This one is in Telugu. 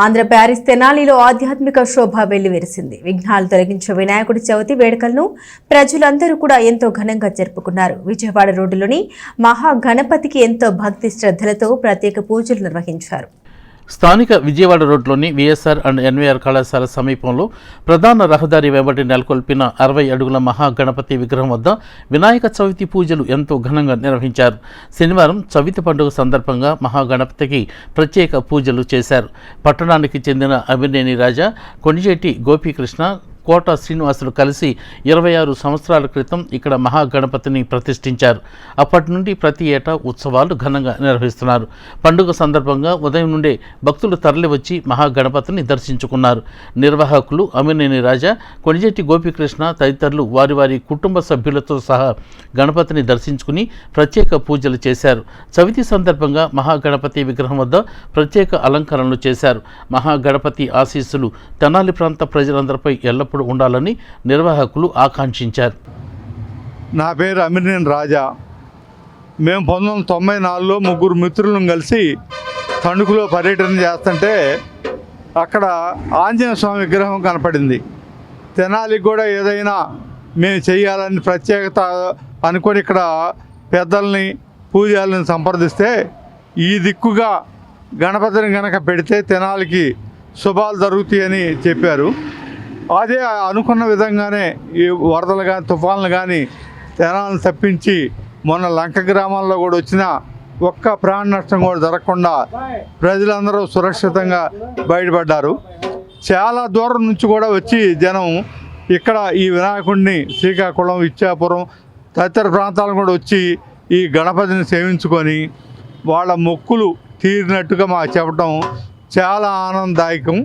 ఆంధ్ర ప్యారిస్ తెనాలిలో ఆధ్యాత్మిక శోభ వెల్లివిరిసింది. విఘ్నాలు తొలగించే వినాయకుడి చవితి వేడుకలను ప్రజలందరూ కూడా ఎంతో ఘనంగా జరుపుకున్నారు. విజయవాడ రోడ్డులోని మహాగణపతికి ఎంతో భక్తి శ్రద్ధలతో ప్రత్యేక పూజలు నిర్వహించారు. స్థానిక విజయవాడ రోడ్లోని విఎస్ఆర్ అండ్ ఎన్వీఆర్ కళాశాల సమీపంలో ప్రధాన రహదారి వెంబడి నెలకొల్పిన 60 అడుగుల మహాగణపతి విగ్రహం వద్ద వినాయక చవితి పూజలు ఎంతో ఘనంగా నిర్వహించారు. శనివారం చవితి పండుగ సందర్భంగా మహాగణపతికి ప్రత్యేక పూజలు చేశారు. పట్టణానికి చెందిన అభినేని రాజా, కొండిజేటి గోపీకృష్ణ, కోట శ్రీనివాసులు కలిసి 26 సంవత్సరాల క్రితం ఇక్కడ మహాగణపతిని ప్రతిష్ఠించారు. అప్పటి నుండి ప్రతి ఏటా ఉత్సవాలు ఘనంగా నిర్వహిస్తున్నారు. పండుగ సందర్భంగా ఉదయం నుండే భక్తులు తరలివచ్చి మహాగణపతిని దర్శించుకున్నారు. నిర్వాహకులు అమినేని రాజా, కొణిజెట్టి గోపీకృష్ణ తదితరులు వారి వారి కుటుంబ సభ్యులతో సహా గణపతిని దర్శించుకుని ప్రత్యేక పూజలు చేశారు. చవితి సందర్భంగా మహాగణపతి విగ్రహం వద్ద ప్రత్యేక అలంకరణలు చేశారు. మహాగణపతి ఆశీస్సులు తెనాలి ప్రాంత ప్రజలందరిపై ఎల్లప్పుడూ ఉండాలని నిర్వాహకులు ఆకాంక్షించారు. నా పేరు అమినేని రాజా. మేము 1994లో ముగ్గురు మిత్రులను కలిసి తణుకులో పర్యటన చేస్తుంటే అక్కడ ఆంజనేయ స్వామి విగ్రహం కనపడింది. తెనాలికి కూడా ఏదైనా మేము చేయాలని ప్రత్యేకత అనుకొని ఇక్కడ పెద్దల్ని పూజాలను సంప్రదిస్తే ఈ దిక్కుగా గణపతిని కనుక పెడితే తెనాలికి శుభాలు జరుగుతాయని చెప్పారు. అదే అనుకున్న విధంగానే ఈ వరదలు కానీ తుఫాన్లు కానీ తెనాలను తప్పించి మొన్న లంక గ్రామాల్లో కూడా వచ్చిన ఒక్క ప్రాణ నష్టం కూడా జరగకుండా ప్రజలందరూ సురక్షితంగా బయటపడ్డారు. చాలా దూరం నుంచి కూడా వచ్చి జనం ఇక్కడ ఈ వినాయకుడిని శ్రీకాకుళం, ఇచ్చాపురం తదితర ప్రాంతాలను కూడా వచ్చి ఈ గణపతిని సేవించుకొని వాళ్ళ మొక్కులు తీరినట్టుగా మాకు చెప్పడం చాలా ఆనందదాయకం.